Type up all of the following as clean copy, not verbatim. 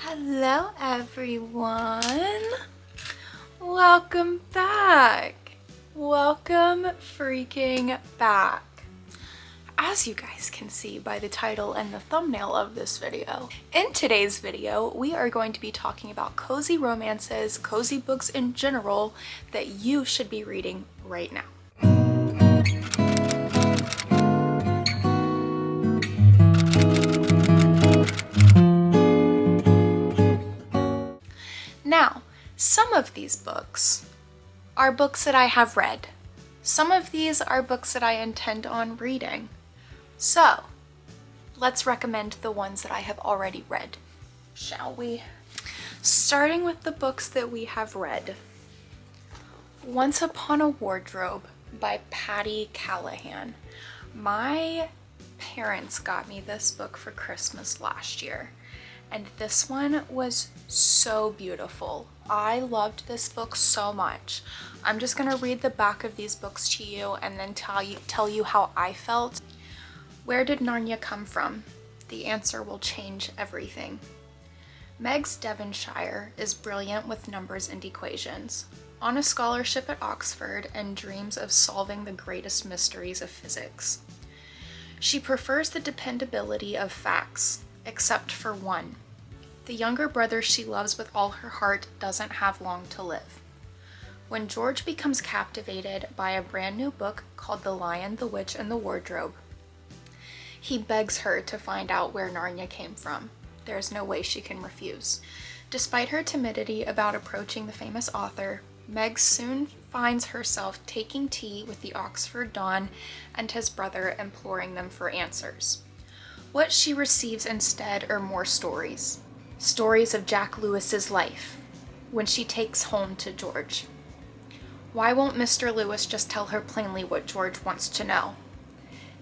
Hello everyone, welcome back, welcome freaking back. As you guys can see by the title and the thumbnail of this video, in today's video we are going to be talking about cozy romances, cozy books in general that you should be reading right now. Now, some of these books are books that I have read. Some of these are books that I intend on reading. So, let's recommend the ones that I have already read, shall we? Starting with the books that we have read. Once Upon a Wardrobe by Patty Callahan. My parents got me this book for Christmas last year. And this one was so beautiful. I loved this book so much. I'm just gonna read the back of these books to you and then tell you how I felt. Where did Narnia come from? The answer will change everything. Meg's Devonshire is brilliant with numbers and equations. On a scholarship at Oxford and dreams of solving the greatest mysteries of physics. She prefers the dependability of facts, except for one. The younger brother she loves with all her heart doesn't have long to live. When George becomes captivated by a brand new book called The Lion, the Witch, and the Wardrobe, he begs her to find out where Narnia came from. There's no way she can refuse. Despite her timidity about approaching the famous author, Meg soon finds herself taking tea with the Oxford Don and his brother, imploring them for answers. What she receives instead are more stories. Stories of Jack Lewis's life, when she takes home to George. Why won't Mr. Lewis just tell her plainly what George wants to know?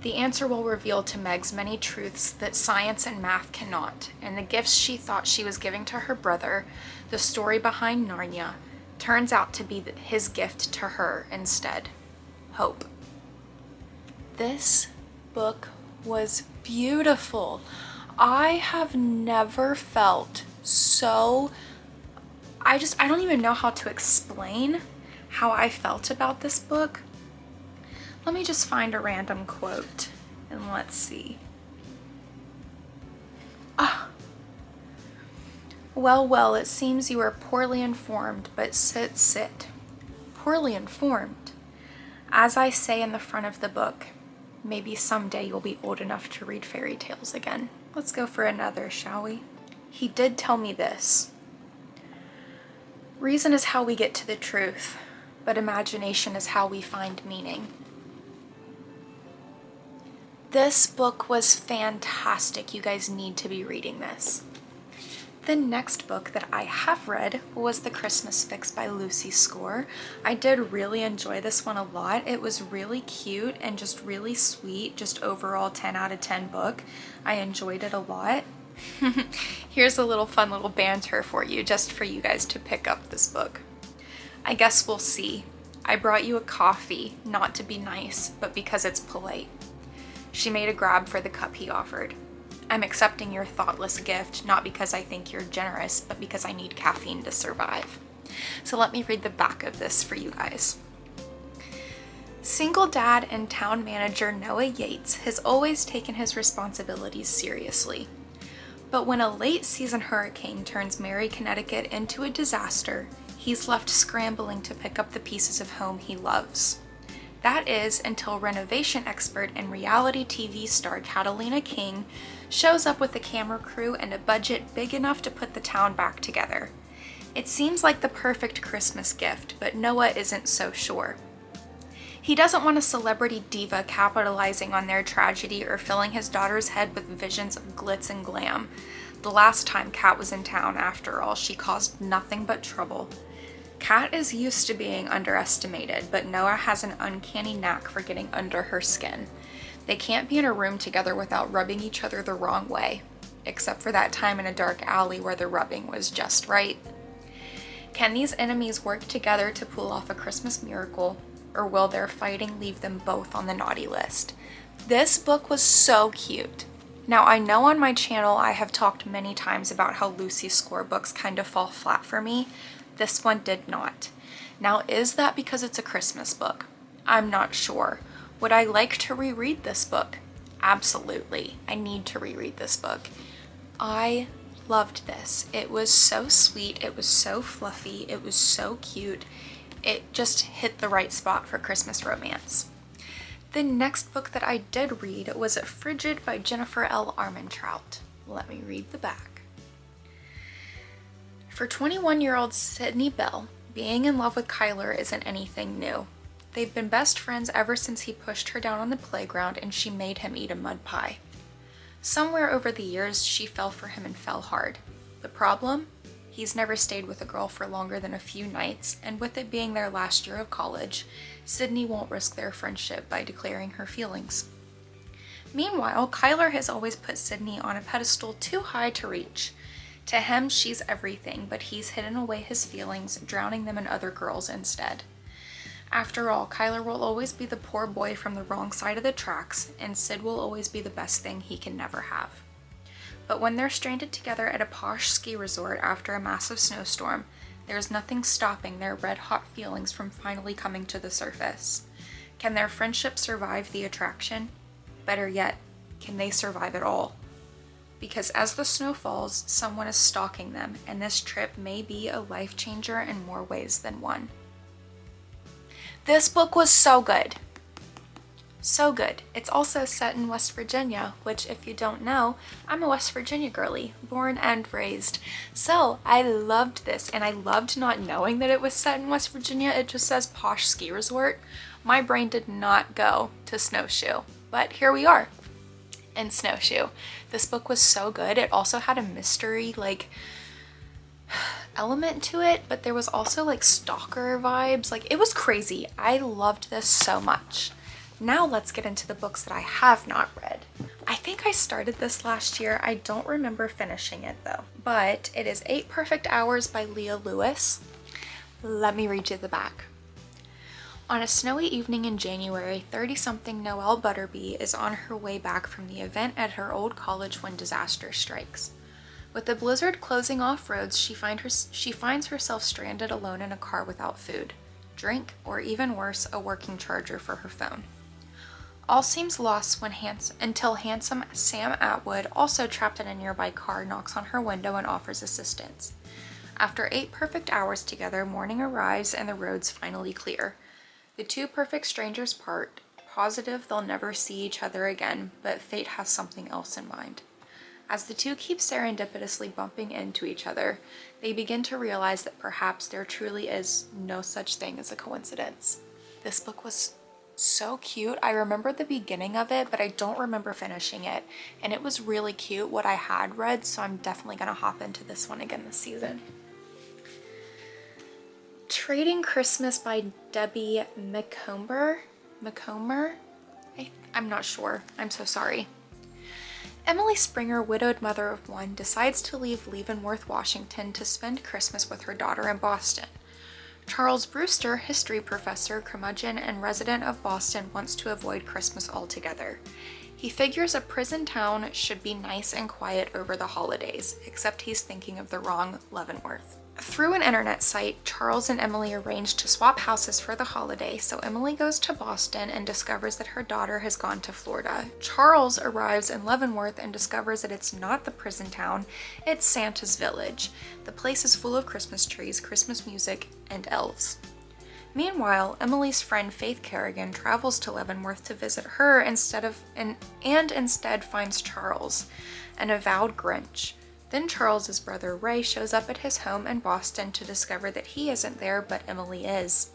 The answer will reveal to Meg's many truths that science and math cannot, and the gifts she thought she was giving to her brother, the story behind Narnia, turns out to be his gift to her instead. Hope. This book was beautiful. I have never felt so, I don't even know how to explain how I felt about this book. Let me just find a random quote and let's see. Well, it seems you are poorly informed, but sit. Poorly informed. As I say in the front of the book, maybe someday you'll be old enough to read fairy tales again. Let's go for another, shall we? He did tell me this. Reason is how we get to the truth, but imagination is how we find meaning. This book was fantastic. You guys need to be reading this. The next book that I have read was The Christmas Fix by Lucy Score. I did really enjoy this one a lot. It was really cute and just really sweet, just overall 10 out of 10 book. I enjoyed it a lot. Here's a little fun little banter for you, just for you guys to pick up this book. I guess we'll see. I brought you a coffee, not to be nice, but because it's polite. She made a grab for the cup he offered. I'm accepting your thoughtless gift, not because I think you're generous, but because I need caffeine to survive. So let me read the back of this for you guys. Single dad and town manager Noah Yates has always taken his responsibilities seriously. But when a late season hurricane turns Mary, Connecticut into a disaster, he's left scrambling to pick up the pieces of home he loves. That is until renovation expert and reality TV star Catalina King shows up with a camera crew and a budget big enough to put the town back together. It seems like the perfect Christmas gift, but Noah isn't so sure. He doesn't want a celebrity diva capitalizing on their tragedy or filling his daughter's head with visions of glitz and glam. The last time Kat was in town, after all, she caused nothing but trouble. Kat is used to being underestimated, but Noah has an uncanny knack for getting under her skin. They can't be in a room together without rubbing each other the wrong way, except for that time in a dark alley where the rubbing was just right. Can these enemies work together to pull off a Christmas miracle, or will their fighting leave them both on the naughty list? This book was so cute. Now, I know on my channel I have talked many times about how Lucy's score books kind of fall flat for me. This one did not. Now, is that because it's a Christmas book? I'm not sure. Would I like to reread this book? Absolutely. I need to reread this book. I loved this. It was so sweet. It was so fluffy. It was so cute. It just hit the right spot for Christmas romance. The next book that I did read was Frigid by Jennifer L. Armentrout. Let me read the back. For 21-year-old Sydney Bell, being in love with Kyler isn't anything new. They've been best friends ever since he pushed her down on the playground and she made him eat a mud pie. Somewhere over the years, she fell for him and fell hard. The problem? He's never stayed with a girl for longer than a few nights, and with it being their last year of college, Sydney won't risk their friendship by declaring her feelings. Meanwhile, Kyler has always put Sydney on a pedestal too high to reach. To him, she's everything, but he's hidden away his feelings, drowning them in other girls instead. After all, Kyler will always be the poor boy from the wrong side of the tracks, and Sid will always be the best thing he can never have. But when they're stranded together at a posh ski resort after a massive snowstorm, there's nothing stopping their red-hot feelings from finally coming to the surface. Can their friendship survive the attraction? Better yet, can they survive it all? Because as the snow falls, someone is stalking them, and this trip may be a life changer in more ways than one. This book was so good. So good. It's also set in West Virginia, which, if you don't know, I'm a West Virginia girly, born and raised. So I loved this, and I loved not knowing that it was set in West Virginia. It just says posh ski resort. My brain did not go to Snowshoe, but here we are in Snowshoe. This book was so good. It also had a mystery, element to it, but there was also stalker vibes. It was crazy. I loved this so much. Now let's get into the books that I have not read. I think I started this last year. I don't remember finishing it though. But it is 8 Perfect Hours by Leah Lewis. Let me read you the back. On a snowy evening in January, 30-something Noelle Butterby is on her way back from the event at her old college when disaster strikes. With the blizzard closing off roads, she finds herself stranded alone in a car without food, drink, or even worse, a working charger for her phone. All seems lost until handsome Sam Atwood, also trapped in a nearby car, knocks on her window and offers assistance. After 8 perfect hours together, morning arrives and the roads finally clear. The two perfect strangers part, positive they'll never see each other again, but fate has something else in mind. As the two keep serendipitously bumping into each other, they begin to realize that perhaps there truly is no such thing as a coincidence. This book was so cute. I remember the beginning of it, but I don't remember finishing it. And it was really cute what I had read, so I'm definitely going to hop into this one again this season. Trading Christmas by Debbie McComber? I'm not sure. I'm so sorry. Emily Springer, widowed mother of one, decides to leave Leavenworth, Washington to spend Christmas with her daughter in Boston. Charles Brewster, history professor, curmudgeon, and resident of Boston, wants to avoid Christmas altogether. He figures a prison town should be nice and quiet over the holidays, except he's thinking of the wrong Leavenworth. Through an internet site, Charles and Emily arrange to swap houses for the holiday, so Emily goes to Boston and discovers that her daughter has gone to Florida. Charles arrives in Leavenworth and discovers that it's not the prison town, it's Santa's village. The place is full of Christmas trees, Christmas music, and elves. Meanwhile, Emily's friend Faith Kerrigan travels to Leavenworth to visit her instead finds Charles, an avowed Grinch. Then Charles's brother Ray shows up at his home in Boston to discover that he isn't there, but Emily is.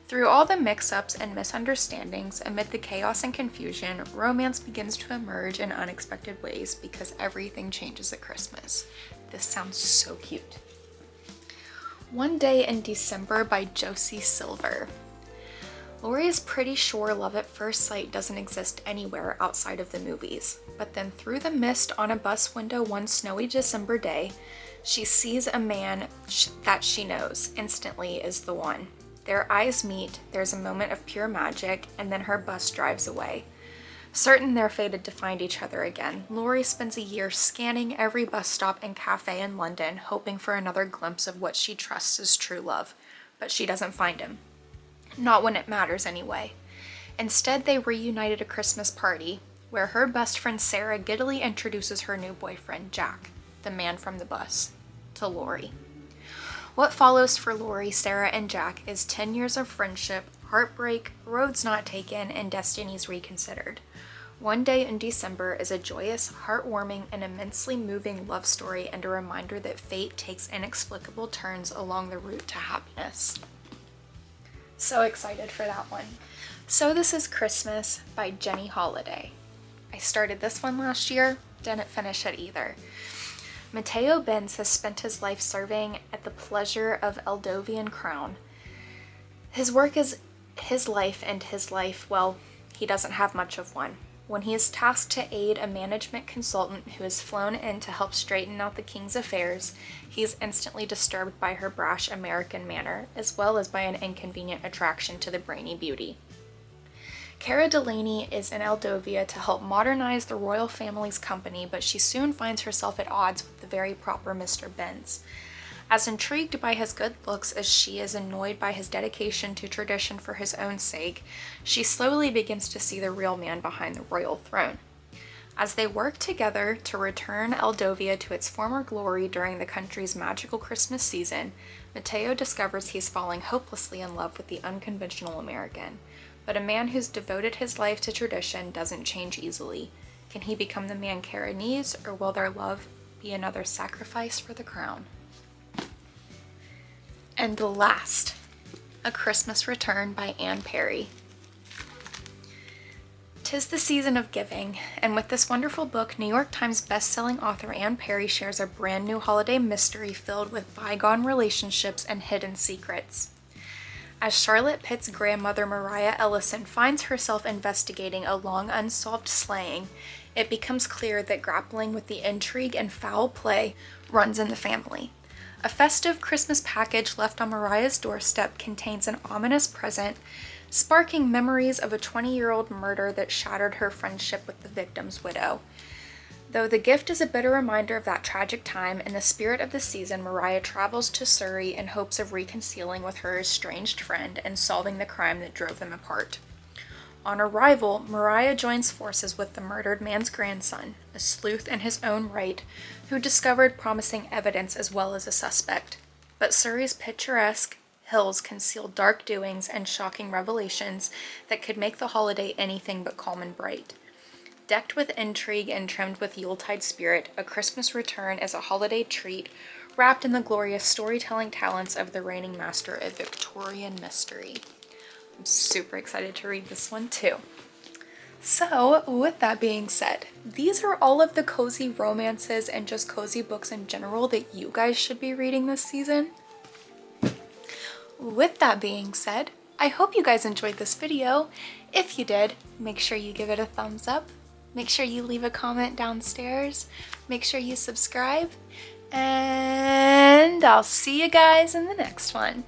Through all the mix-ups and misunderstandings, amid the chaos and confusion, romance begins to emerge in unexpected ways because everything changes at Christmas. This sounds so cute. One Day in December by Josie Silver. Lori is pretty sure love at first sight doesn't exist anywhere outside of the movies, but then through the mist on a bus window one snowy December day, she sees a man that she knows instantly is the one. Their eyes meet, there's a moment of pure magic, and then her bus drives away. Certain they're fated to find each other again, Laurie spends a year scanning every bus stop and cafe in London, hoping for another glimpse of what she trusts as true love. But she doesn't find him. Not when it matters, anyway. Instead, they reunite at a Christmas party, where her best friend Sarah giddily introduces her new boyfriend, Jack, the man from the bus, to Laurie. What follows for Laurie, Sarah, and Jack is 10 years of friendship, heartbreak, roads not taken, and destinies reconsidered. One Day in December is a joyous, heartwarming, and immensely moving love story and a reminder that fate takes inexplicable turns along the route to happiness. So excited for that one. So This Is Christmas by Jenny Holiday. I started this one last year, didn't finish it either. Matteo Benz has spent his life serving at the pleasure of Eldovian crown. His work is his life, and his life, well, he doesn't have much of one. When he is tasked to aid a management consultant who is flown in to help straighten out the king's affairs, he is instantly disturbed by her brash American manner, as well as by an inconvenient attraction to the brainy beauty. Cara Delaney is in Eldovia to help modernize the royal family's company, but she soon finds herself at odds with the very proper Mr. Benz. As intrigued by his good looks as she is annoyed by his dedication to tradition for his own sake, she slowly begins to see the real man behind the royal throne. As they work together to return Eldovia to its former glory during the country's magical Christmas season, Matteo discovers he's falling hopelessly in love with the unconventional American. But a man who's devoted his life to tradition doesn't change easily. Can he become the man Cara needs, or will their love be another sacrifice for the crown? And last, A Christmas Return by Anne Perry. 'Tis the season of giving, and with this wonderful book, New York Times bestselling author Anne Perry shares a brand new holiday mystery filled with bygone relationships and hidden secrets. As Charlotte Pitt's grandmother Mariah Ellison finds herself investigating a long unsolved slaying, it becomes clear that grappling with the intrigue and foul play runs in the family. A festive Christmas package left on Mariah's doorstep contains an ominous present, sparking memories of a 20-year-old murder that shattered her friendship with the victim's widow. Though the gift is a bitter reminder of that tragic time, in the spirit of the season, Mariah travels to Surrey in hopes of reconciling with her estranged friend and solving the crime that drove them apart. On arrival, Mariah joins forces with the murdered man's grandson, a sleuth in his own right, who discovered promising evidence as well as a suspect. But Surrey's picturesque hills conceal dark doings and shocking revelations that could make the holiday anything but calm and bright. Decked with intrigue and trimmed with Yuletide spirit, A Christmas Return is a holiday treat wrapped in the glorious storytelling talents of the reigning master of Victorian mystery. I'm super excited to read this one too. So, with that being said, these are all of the cozy romances and just cozy books in general that you guys should be reading this season. With that being said, I hope you guys enjoyed this video. If you did, make sure you give it a thumbs up. Make sure you leave a comment downstairs. Make sure you subscribe. And I'll see you guys in the next one.